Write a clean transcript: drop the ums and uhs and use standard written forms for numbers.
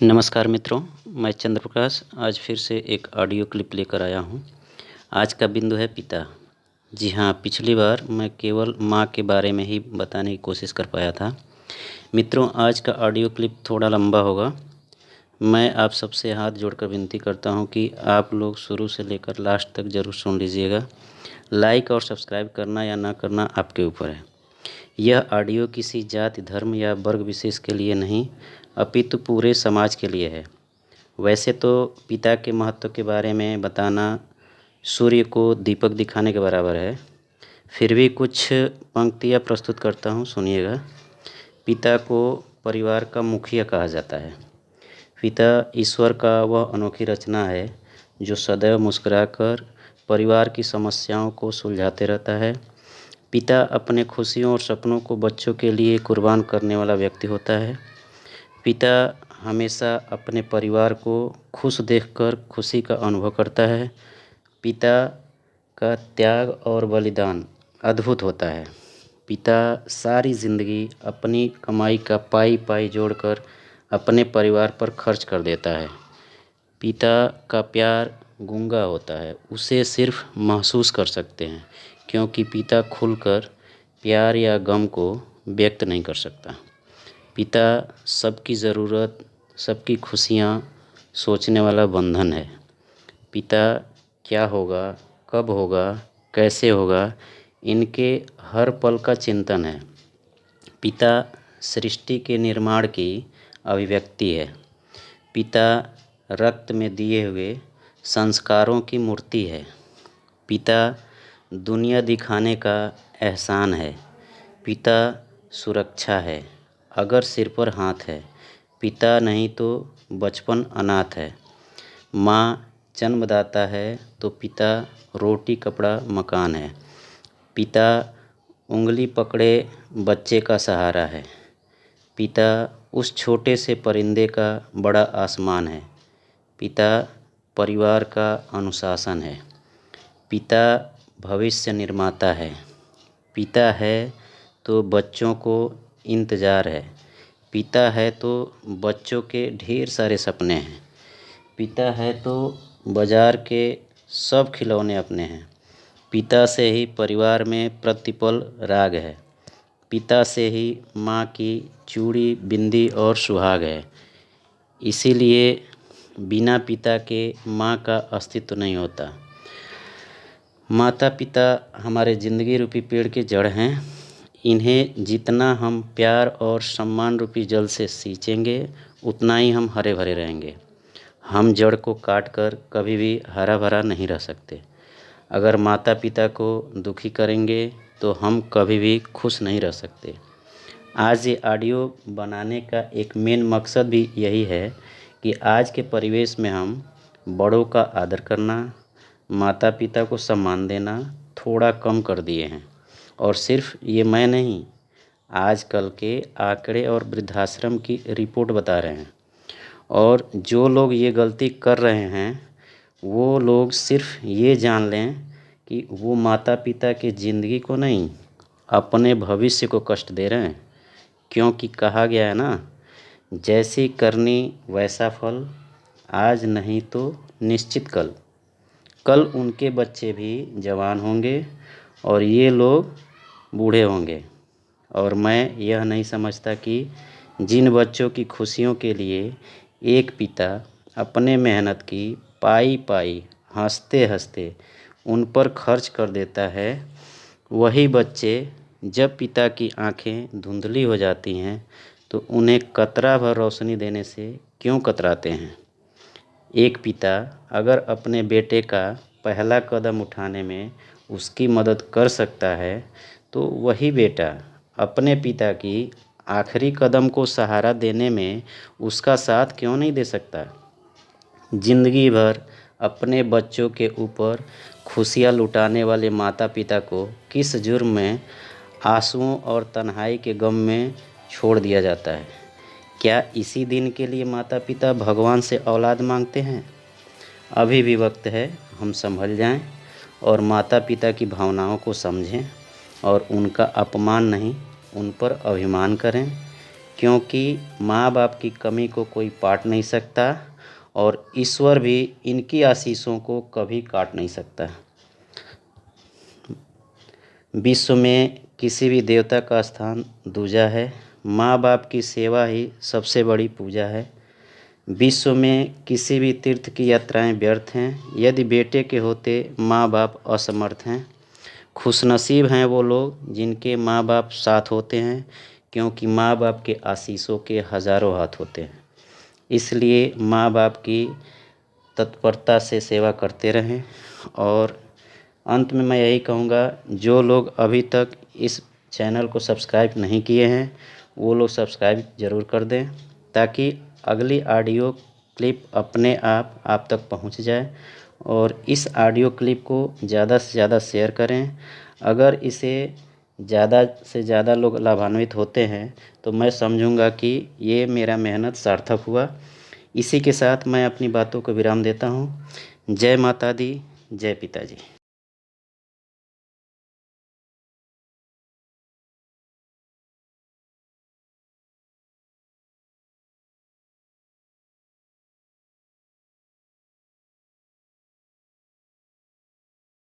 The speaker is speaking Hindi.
नमस्कार मित्रों, मैं चंद्र प्रकाश आज फिर से एक ऑडियो क्लिप लेकर आया हूँ। आज का बिंदु है पिता। जी हाँ, पिछली बार मैं केवल माँ के बारे में ही बताने की कोशिश कर पाया था। मित्रों, आज का ऑडियो क्लिप थोड़ा लंबा होगा। मैं आप सबसे हाथ जोड़कर विनती करता हूँ कि आप लोग शुरू से लेकर लास्ट तक ज़रूर सुन लीजिएगा। लाइक और सब्सक्राइब करना या ना करना आपके ऊपर है। यह ऑडियो किसी जाति, धर्म या वर्ग विशेष के लिए नहीं, अपितु पूरे समाज के लिए है। वैसे तो पिता के महत्व के बारे में बताना सूर्य को दीपक दिखाने के बराबर है, फिर भी कुछ पंक्तियाँ प्रस्तुत करता हूँ, सुनिएगा। पिता को परिवार का मुखिया कहा जाता है। पिता ईश्वर का वह अनोखी रचना है जो सदैव मुस्कुराकर परिवार की समस्याओं को सुलझाते रहता है। पिता अपने खुशियों और सपनों को बच्चों के लिए कुर्बान करने वाला व्यक्ति होता है। पिता हमेशा अपने परिवार को खुश देखकर खुशी का अनुभव करता है। पिता का त्याग और बलिदान अद्भुत होता है। पिता सारी ज़िंदगी अपनी कमाई का पाई पाई जोड़कर अपने परिवार पर खर्च कर देता है। पिता का प्यार गूंगा होता है, उसे सिर्फ महसूस कर सकते हैं, क्योंकि पिता खुलकर प्यार या गम को व्यक्त नहीं कर सकता। पिता सबकी ज़रूरत, सबकी खुशियाँ सोचने वाला बंधन है। पिता क्या होगा, कब होगा, कैसे होगा, इनके हर पल का चिंतन है। पिता सृष्टि के निर्माण की अभिव्यक्ति है। पिता रक्त में दिए हुए संस्कारों की मूर्ति है। पिता दुनिया दिखाने का एहसान है। पिता सुरक्षा है अगर सिर पर हाथ है। पिता नहीं तो बचपन अनाथ है। माँ जन्मदाता है तो पिता रोटी कपड़ा मकान है। पिता उंगली पकड़े बच्चे का सहारा है। पिता उस छोटे से परिंदे का बड़ा आसमान है। पिता परिवार का अनुशासन है। पिता भविष्य निर्माता है। पिता है तो बच्चों को इंतज़ार है। पिता है तो बच्चों के ढेर सारे सपने हैं। पिता है तो बाजार के सब खिलौने अपने हैं। पिता से ही परिवार में प्रतिपल राग है। पिता से ही माँ की चूड़ी, बिंदी और सुहाग है। इसीलिए बिना पिता के माँ का अस्तित्व नहीं होता। माता पिता हमारे ज़िंदगी रूपी पेड़ के जड़ हैं। इन्हें जितना हम प्यार और सम्मान रूपी जल से सींचेंगे, उतना ही हम हरे भरे रहेंगे। हम जड़ को काट कर कभी भी हरा भरा नहीं रह सकते। अगर माता पिता को दुखी करेंगे तो हम कभी भी खुश नहीं रह सकते। आज ये ऑडियो बनाने का एक मेन मकसद भी यही है कि आज के परिवेश में हम बड़ों का आदर करना, माता पिता को सम्मान देना थोड़ा कम कर दिए हैं। और सिर्फ ये मैं नहीं, आजकल के आंकड़े और वृद्धाश्रम की रिपोर्ट बता रहे हैं। और जो लोग ये गलती कर रहे हैं, वो लोग सिर्फ ये जान लें कि वो माता पिता की ज़िंदगी को नहीं, अपने भविष्य को कष्ट दे रहे हैं। क्योंकि कहा गया है ना, जैसी करनी वैसा फल, आज नहीं तो निश्चित कल। कल उनके बच्चे भी जवान होंगे और ये लोग बूढ़े होंगे। और मैं यह नहीं समझता कि जिन बच्चों की खुशियों के लिए एक पिता अपने मेहनत की पाई पाई हंसते हंसते उन पर खर्च कर देता है, वही बच्चे जब पिता की आंखें धुंधली हो जाती हैं तो उन्हें कतरा भर रोशनी देने से क्यों कतराते हैं। एक पिता अगर अपने बेटे का पहला कदम उठाने में उसकी मदद कर सकता है, तो वही बेटा अपने पिता की आखिरी कदम को सहारा देने में उसका साथ क्यों नहीं दे सकता। जिंदगी भर अपने बच्चों के ऊपर खुशियाँ लुटाने वाले माता पिता को किस जुर्म में आंसुओं और तन्हाई के गम में छोड़ दिया जाता है। क्या इसी दिन के लिए माता पिता भगवान से औलाद मांगते हैं? अभी भी वक्त है, हम संभल जाएं और माता पिता की भावनाओं को समझें और उनका अपमान नहीं, उन पर अभिमान करें। क्योंकि माँ बाप की कमी को कोई पाट नहीं सकता और ईश्वर भी इनकी आशीषों को कभी काट नहीं सकता। विश्व में किसी भी देवता का स्थान दूजा है, माँ बाप की सेवा ही सबसे बड़ी पूजा है। विश्व में किसी भी तीर्थ की यात्राएं व्यर्थ हैं यदि बेटे के होते माँ बाप असमर्थ हैं। खुशनसीब हैं वो लोग जिनके माँ बाप साथ होते हैं, क्योंकि माँ बाप के आशीषों के हज़ारों हाथ होते हैं। इसलिए माँ बाप की तत्परता से सेवा करते रहें। और अंत में मैं यही कहूँगा, जो लोग अभी तक इस चैनल को सब्सक्राइब नहीं किए हैं वो लोग सब्सक्राइब ज़रूर कर दें, ताकि अगली ऑडियो क्लिप अपने आप तक पहुंच जाए। और इस ऑडियो क्लिप को ज़्यादा से ज़्यादा शेयर करें। अगर इसे ज़्यादा से ज़्यादा लोग लाभान्वित होते हैं तो मैं समझूंगा कि ये मेरा मेहनत सार्थक हुआ। इसी के साथ मैं अपनी बातों को विराम देता हूँ। जय माता दी, जय पिताजी।